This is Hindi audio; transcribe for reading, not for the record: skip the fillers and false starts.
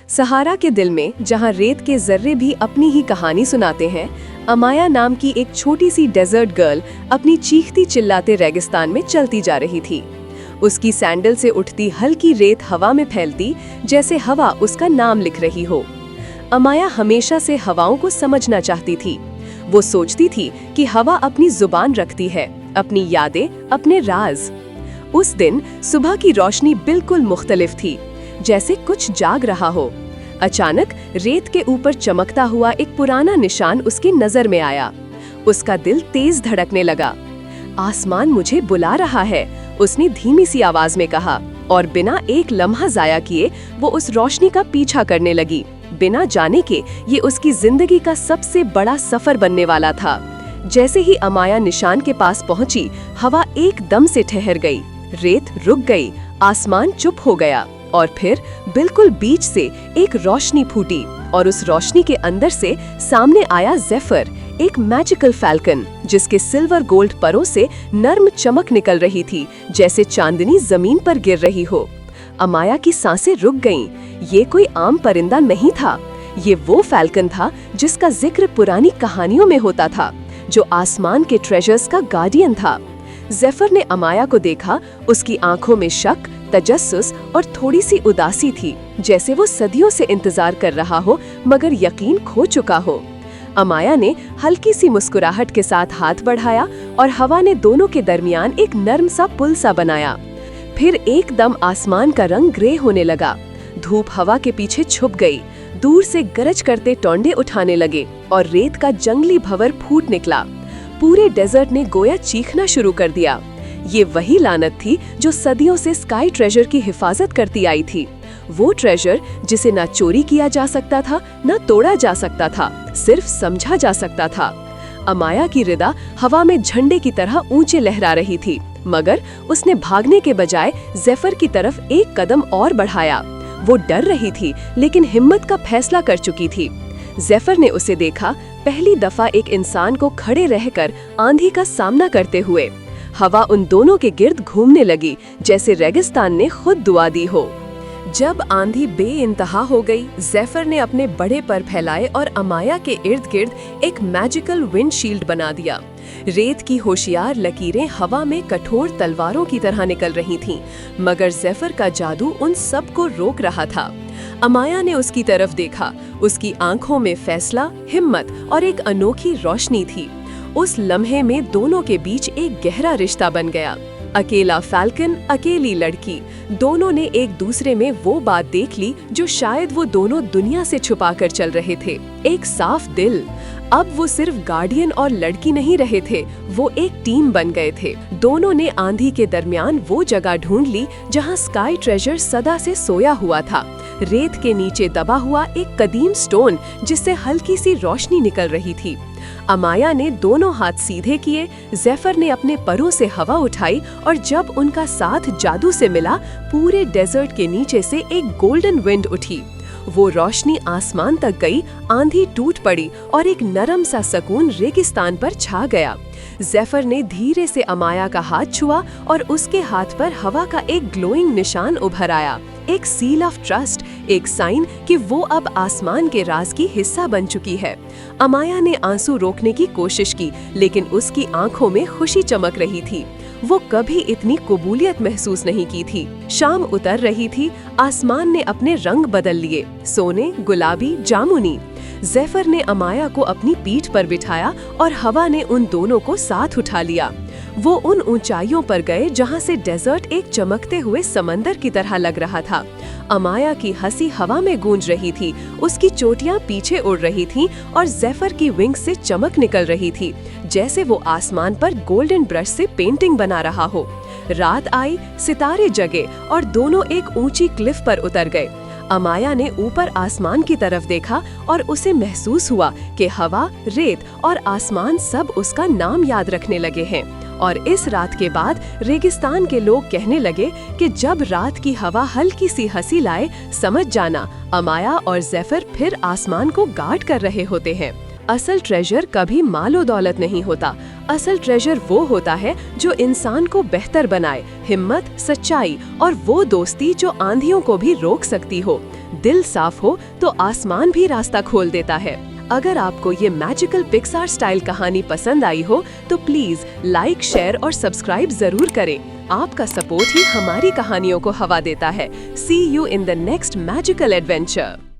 सहारा के दिल में, जहां रेत के जर्रे भी अपनी ही कहानी सुनाते हैं, अमाया नाम की एक छोटी सी डेजर्ट गर्ल अपनी चीखती चिल्लाते रेगिस्तान में चलती जा रही थी। उसकी सैंडल से उठती हल्की रेत हवा में फैलती, जैसे हवा उसका नाम लिख रही हो। अमाया हमेशा से हवाओं को समझना चाहती थी। वो सोचती थी कि हवा अपनी जुबान रखती है, अपनी यादें, अपने राज। उस दिन सुबह की रोशनी बिल्कुल मुख्तलिफ थी, जैसे कुछ जाग रहा हो। अचानक रेत के ऊपर चमकता हुआ एक पुराना निशान उसकी नजर में आया। उसका दिल तेज धड़कने लगा। आसमान मुझे बुला रहा है, उसने धीमी सी आवाज में कहा, और बिना एक लम्हा जाया किए वो उस रोशनी का पीछा करने लगी, बिना जाने के ये उसकी जिंदगी का सबसे बड़ा सफर बनने वाला था। जैसे ही अमाया निशान के पास पहुंची, हवा एकदम से ठहर गई, रेत रुक गई, आसमान चुप हो गया, और फिर बिल्कुल बीच से एक रोशनी फूटी, और उस रोशनी के अंदर से सामने आया ज़ेफर, एक मैजिकल फैल्कन, जिसके सिल्वर गोल्ड परों से नर्म चमक निकल रही थी, जैसे चांदनी जमीन पर गिर रही हो। अमाया की सांसें रुक गईं। ये कोई आम परिंदा नहीं था, ये वो फैल्कन था जिसका जिक्र पुरानी कहानियों में होता था, जो आसमान के ट्रेजर्स का गार्डियन था। ज़ेफर ने अमाया को देखा। उसकी आंखों में शक, तजस्सुस और थोड़ी सी उदासी थी, जैसे वो सदियों से इंतजार कर रहा हो मगर यकीन खो चुका हो। अमाया ने हल्की सी मुस्कुराहट के साथ हाथ बढ़ाया और हवा ने दोनों के दरमियान एक नर्म सा पुल सा बनाया। फिर एकदम आसमान का रंग ग्रे होने लगा। धूप हवा के पीछे छुप गई, दूर से गरज करते टोंडे उठाने लगे और रेत का जंगली भंवर फूट निकला। पूरे डेजर्ट ने गोया चीखना शुरू कर दिया। ये वही लानत थी जो सदियों से स्काई ट्रेजर की हिफाजत करती आई थी। वो ट्रेजर जिसे ना चोरी किया जा सकता था, ना तोड़ा जा सकता था, सिर्फ समझा जा सकता था। अमाया की हृदय हवा में झंडे की तरह ऊंचे लहरा रही थी, मगर उसने भागने के बजाय ज़ेफर की तरफ एक कदम और बढ़ाया। वो डर रही थी, लेकिन हिम्मत का फैसला कर चुकी थी। ज़ेफर ने उसे देखा, पहली दफा एक इंसान को खड़े रहकर आंधी का सामना करते हुए। हवा उन दोनों के गिर्द घूमने लगी, जैसे रेगिस्तान ने खुद दुआ दी हो। जब आंधी बेइंतहा हो गई, ज़ेफर ने अपने बड़े पर फैलाए और अमाया के इर्द गिर्द एक मैजिकल विंडशील्ड बना दिया। रेत की होशियार लकीरें हवा में कठोर तलवारों की तरह निकल रही थीं, मगर ज़ेफर का जादू उन सब को रोक रहा था। अमाया ने उसकी तरफ देखा। उसकी आंखों में फैसला, हिम्मत और एक अनोखी रोशनी थी। उस लम्हे में दोनों के बीच एक गहरा रिश्ता बन गया। अकेला फैल्कन, अकेली लड़की, दोनों ने एक दूसरे में वो बात देख ली जो शायद वो दोनों दुनिया से छुपा कर चल रहे थे, एक साफ दिल। अब वो सिर्फ गार्डियन और लड़की नहीं रहे थे, वो एक टीम बन गए थे। दोनों ने आंधी के दरमियान वो जगह ढूंढ ली जहां स्काई ट्रेजर सदा से सोया हुआ था, रेत के नीचे दबा हुआ एक कदीम स्टोन जिससे हल्की सी रोशनी निकल रही थी। अमाया ने दोनों हाथ सीधे किए, ज़ेफर ने अपने परों से हवा उठाई, और जब उनका साथ जादू से मिला, पूरे डेजर्ट के नीचे से एक गोल्डन विंड उठी। वो रोशनी आसमान तक गई, आंधी टूट पड़ी और एक नरम सा सुकून रेगिस्तान पर छा गया। ज़ेफर ने धीरे से अमाया का हाथ छुआ और उसके हाथ पर हवा का एक ग्लोइंग निशान उभर आया, एक सील ऑफ ट्रस्ट, एक साइन कि वो अब आसमान के राज की हिस्सा बन चुकी है। अमाया ने आंसू रोकने की कोशिश की, लेकिन उसकी आंखों में खुशी चमक रही थी। वो कभी इतनी कबूलियत महसूस नहीं की थी। शाम उतर रही थी, आसमान ने अपने रंग बदल लिए, सोने, गुलाबी, जामुनी। ज़ेफर ने अमाया को अपनी पीठ पर बिठाया और हवा ने उन दोनों को साथ उठा लिया। वो उन ऊंचाइयों पर गए जहां से डेजर्ट एक चमकते हुए समंदर की तरह लग रहा था। अमाया की हंसी हवा में गूंज रही थी, उसकी चोटियां पीछे उड़ रही थीं और ज़ेफर की विंग्स से चमक निकल रही थी, जैसे वो आसमान पर गोल्डन ब्रश से पेंटिंग बना रहा हो। रात आई, सितारे जगे और दोनों एक ऊंची क्लिफ पर उतर गए। अमाया ने ऊपर आसमान की तरफ देखा और उसे महसूस हुआ कि हवा, रेत और आसमान सब उसका नाम याद रखने लगे हैं। और इस रात के बाद रेगिस्तान के लोग कहने लगे कि जब रात की हवा हल्की सी हंसी लाए, समझ जाना अमाया और ज़ेफर फिर आसमान को गार्ड कर रहे होते हैं। असल ट्रेजर कभी मालो दौलत नहीं होता। असल ट्रेजर वो होता है जो इंसान को बेहतर बनाए, हिम्मत, सच्चाई और वो दोस्ती जो आंधियों को भी रोक सकती हो। दिल साफ हो तो आसमान भी रास्ता खोल देता है। अगर आपको ये मैजिकल पिक्सार स्टाइल कहानी पसंद आई हो तो प्लीज लाइक, शेयर और सब्सक्राइब जरूर करें। आपका सपोर्ट ही हमारी कहानियों को हवा देता है। See you in the next magical adventure.